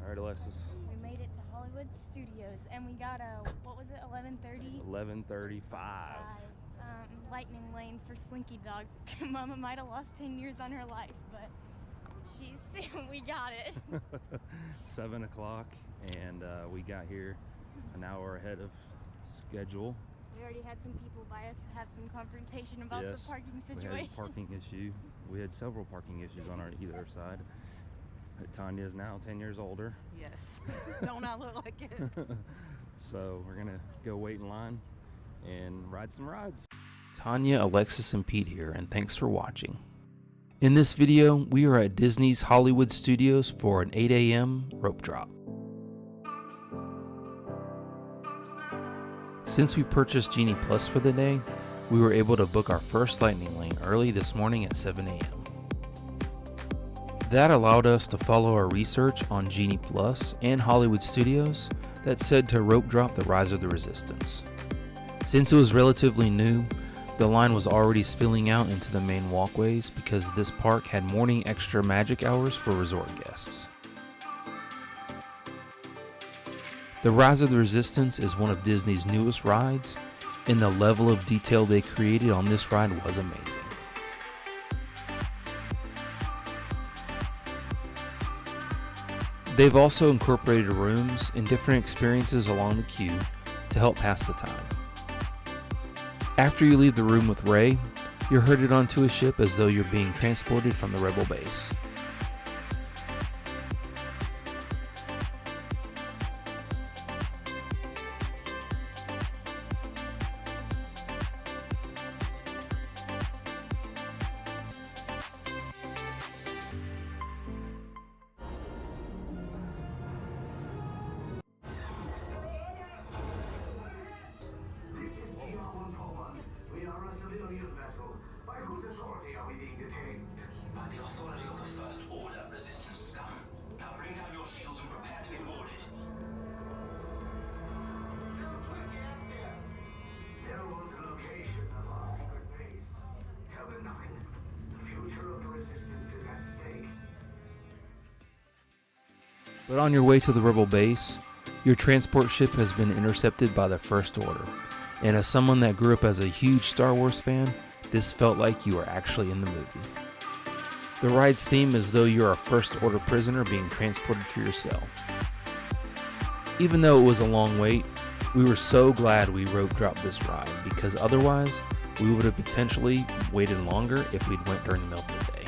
All right, Alexis. We made it to Hollywood Studios, and we got a, what was it, 11:30? 11:35. Lightning lane for Slinky Dog. Mama might have lost 10 years on her life, but we got it. 7 o'clock, and we got here an hour ahead of schedule. We already had some people by us have some confrontation about the parking situation. We had a parking issue. We had several parking issues on either side. Tanya is now 10 years older. Yes. Don't I look like it? So we're gonna go wait in line and ride some rides. Tanya, Alexis, and Pete here, and thanks for watching. In this video, we are at Disney's Hollywood Studios for an 8 a.m. rope drop. Since we purchased Genie Plus for the day, we were able to book our first lightning lane early this morning at 7 a.m. That allowed us to follow our research on Genie Plus and Hollywood Studios that said to rope drop the Rise of the Resistance. Since it was relatively new, the line was already spilling out into the main walkways because this park had morning extra magic hours for resort guests. The Rise of the Resistance is one of Disney's newest rides, and the level of detail they created on this ride was amazing. They've also incorporated rooms and different experiences along the queue to help pass the time. After you leave the room with Ray, you're herded onto a ship as though you're being transported from the Rebel base. We are a civilian vessel. By whose authority are we being detained? By the authority of the First Order resistance scum. Now bring down your shields and prepare to be boarded. Tell them the location of our secret base. Tell them nothing. The future of the resistance is at stake. But on your way to the Rebel base, your transport ship has been intercepted by the First Order. And as someone that grew up as a huge Star Wars fan, this felt like you were actually in the movie. The ride's theme is though you're a First Order prisoner being transported to your cell. Even though it was a long wait, we were so glad we rope dropped this ride because otherwise we would have potentially waited longer if we'd went during the middle of the day.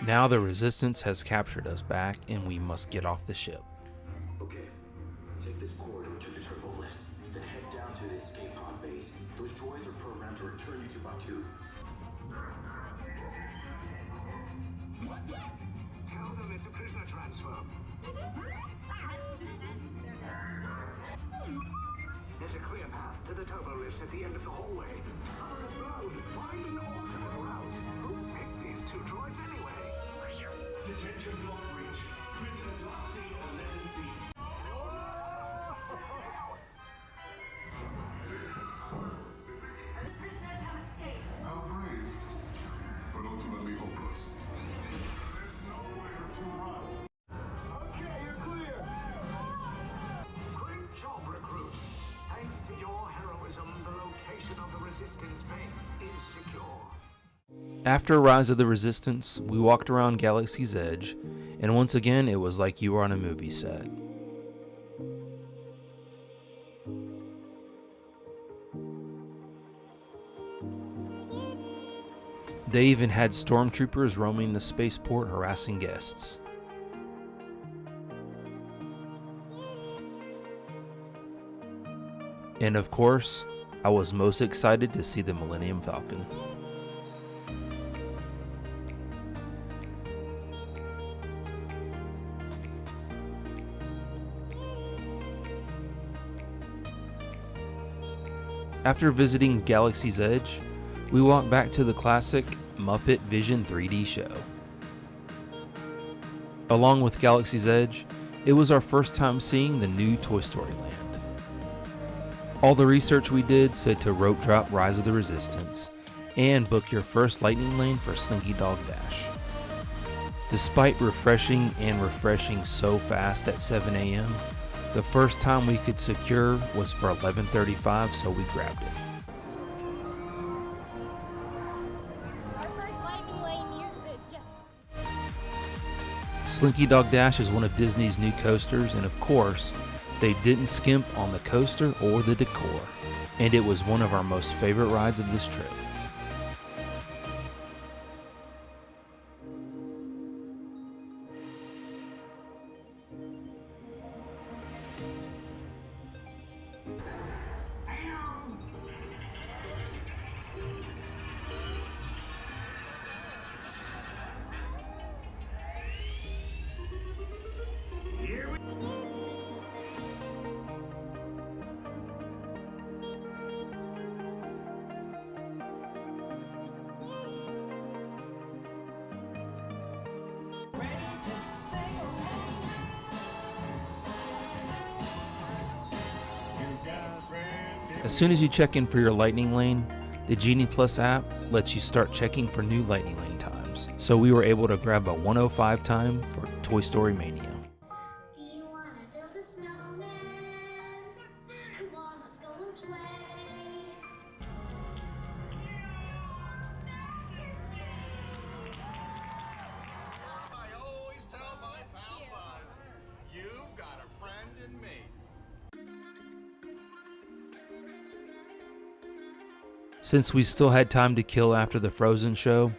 Now the Resistance has captured us back and we must get off the ship. Okay, take this corridor to the turbo lift, then head down to the escape pod base. Those droids are programmed to return you to Batu. Tell them it's a prisoner transfer. There's a clear path to the turbo lifts at the end of the hallway. Cover is blown. Find an alternate route. Who picked these two droids anyway? Detention block breach. Prisoners last seen on level D. How brave, but ultimately hopeless. There's nowhere to run. Okay, you're clear. Great job, recruit. Thanks to your heroism, the location of the resistance base is secure. After Rise of the Resistance, we walked around Galaxy's Edge, and once again it was like you were on a movie set. They even had stormtroopers roaming the spaceport harassing guests. And of course, I was most excited to see the Millennium Falcon. After visiting Galaxy's Edge, we walked back to the classic Muppet-vision 3D show. Along with Galaxy's Edge, it was our first time seeing the new Toy Story Land. All the research we did said to rope drop Rise of the Resistance and book your first lightning lane for Slinky Dog Dash. Despite refreshing so fast at 7 a.m., the first time we could secure was for 11:35, so we grabbed it. Our first lightning lane usage. Slinky Dog Dash is one of Disney's new coasters, and of course, they didn't skimp on the coaster or the decor, and it was one of our most favorite rides of this trip. As soon as you check in for your lightning lane, the Genie Plus app lets you start checking for new lightning lane times. So we were able to grab a 1:05 time for Toy Story Mania. Do you wanna build a snowman? Come on, let's go and play. I always tell my pal Buzz, you've got a friend in me. Since we still had time to kill after the Frozen show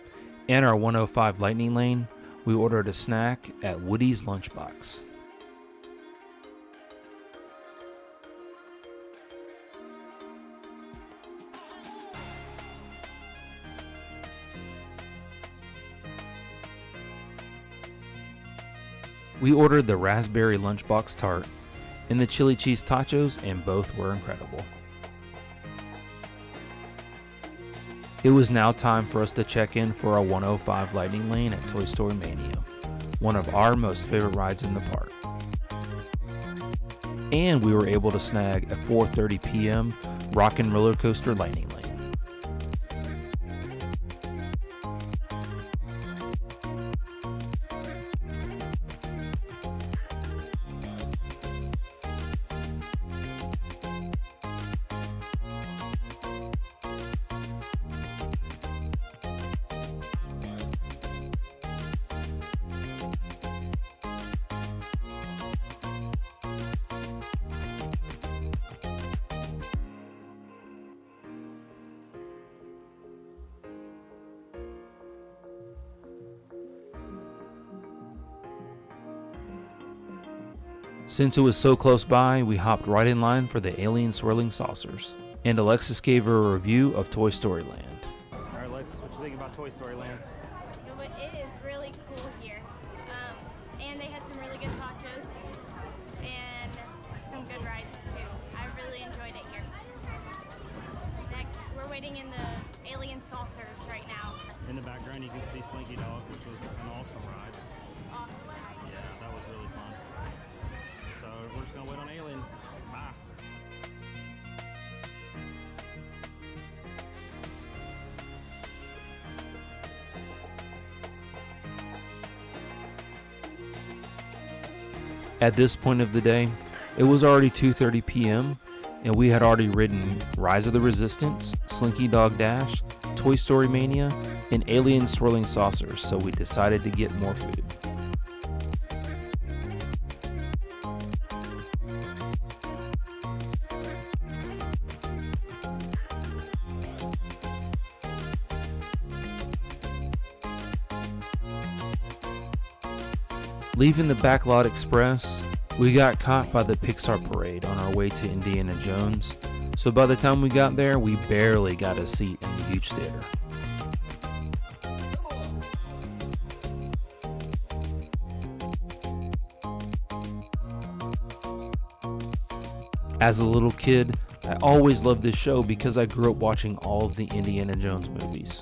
and our 105 lightning lane, we ordered a snack at Woody's Lunchbox. We ordered the raspberry lunchbox tart and the chili cheese tacos, and both were incredible. It was now time for us to check in for our 105 lightning lane at Toy Story Mania, one of our most favorite rides in the park. And we were able to snag a 4:30 p.m. Rockin' Roller Coaster lightning lane. Since it was so close by, we hopped right in line for the alien swirling saucers. And Alexis gave her a review of Toy Story Land. Alright, Alexis, what you think about Toy Story Land? It is really cool here. And they had some really good tacos and some good rides too. I really enjoyed it here. Next, we're waiting in the alien saucers right now. In the background, you can see Slinky Dog, which was an awesome ride. Awesome ride. Yeah, that was really fun. So we're just gonna wait on Alien. Bye. At this point of the day, it was already 2:30 p.m. and we had already ridden Rise of the Resistance, Slinky Dog Dash, Toy Story Mania, and Alien Swirling Saucers, so we decided to get more food. Leaving the Backlot Express, we got caught by the Pixar parade on our way to Indiana Jones, so by the time we got there, we barely got a seat in the huge theater. As a little kid, I always loved this show because I grew up watching all of the Indiana Jones movies.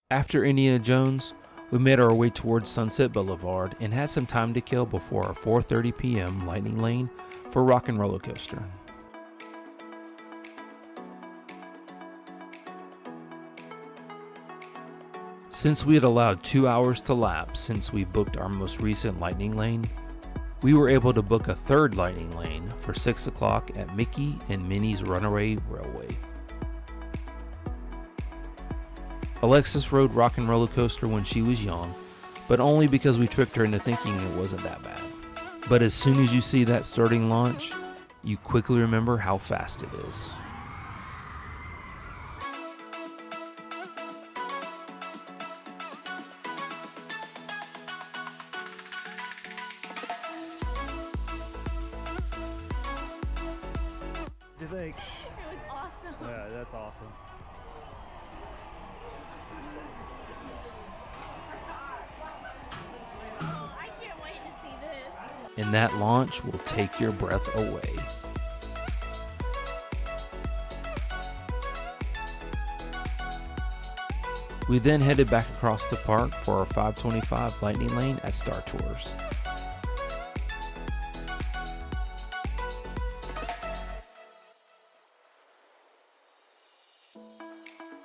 After Indiana Jones, We made our way towards Sunset Boulevard and had some time to kill before our 4:30 p.m. Lightning Lane for Rock and Roller Coaster. Since we had allowed 2 hours to lapse since we booked our most recent Lightning Lane, we were able to book a third Lightning Lane for 6 o'clock at Mickey and Minnie's Runaway Railway. Alexis rode Rock and Roller Coaster when she was young, but only because we tricked her into thinking it wasn't that bad. But as soon as you see that starting launch, you quickly remember how fast it is. What do you think? It was awesome. Yeah, that's awesome. I can't wait to see this. And that launch will take your breath away. We then headed back across the park for our 525 Lightning Lane at Star Tours.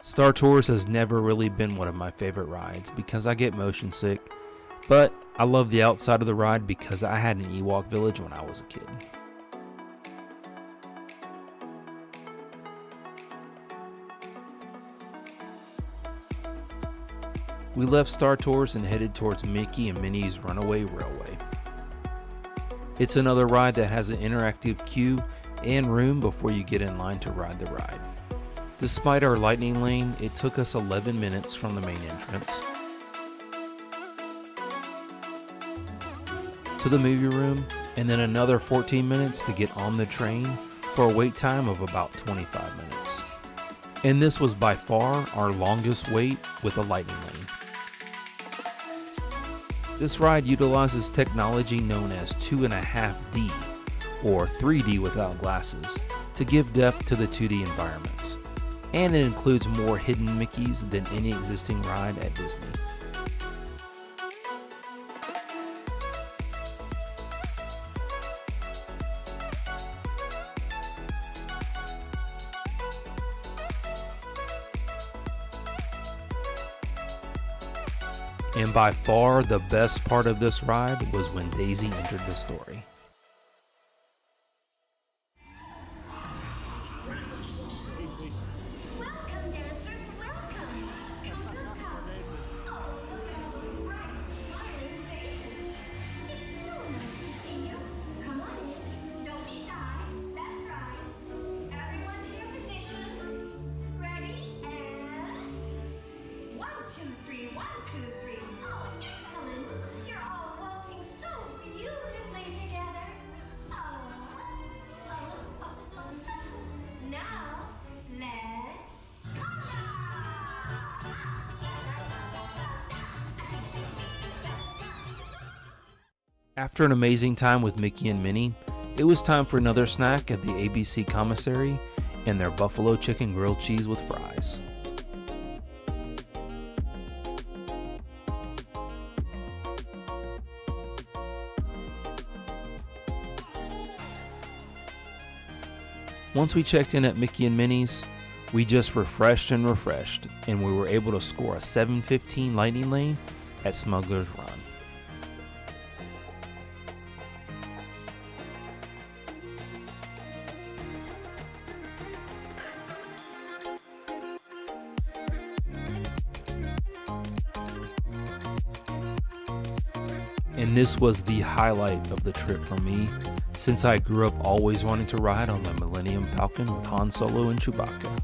Star Tours has never really been one of my favorite rides because I get motion sick, but I love the outside of the ride because I had an Ewok village when I was a kid. We left Star Tours and headed towards Mickey and Minnie's Runaway Railway. It's another ride that has an interactive queue and room before you get in line to ride the ride. Despite our Lightning Lane, it took us 11 minutes from the main entrance to the movie room, and then another 14 minutes to get on the train for a wait time of about 25 minutes. And this was by far our longest wait with a Lightning Lane. This ride utilizes technology known as 2.5D, or 3D without glasses, to give depth to the 2D environments. And it includes more hidden Mickeys than any existing ride at Disney. And by far the best part of this ride was when Daisy entered the story. Welcome, dancers, welcome. Come. Oh, look at all those bright, smiling faces. It's so nice to see you. Come on in. Don't be shy. That's right. Everyone to your positions. Ready? And 1, 2, 3, 1, 2, 3. Oh, excellent. You're all waltzing so beautifully together. Now, let's After an amazing time with Mickey and Minnie, it was time for another snack at the ABC Commissary and their buffalo chicken grilled cheese with fries. Once we checked in at Mickey and Minnie's, we just refreshed, and we were able to score a 7:15 Lightning Lane at Smuggler's Run. And this was the highlight of the trip for me, since I grew up always wanting to ride on the Millennium Falcon with Han Solo and Chewbacca.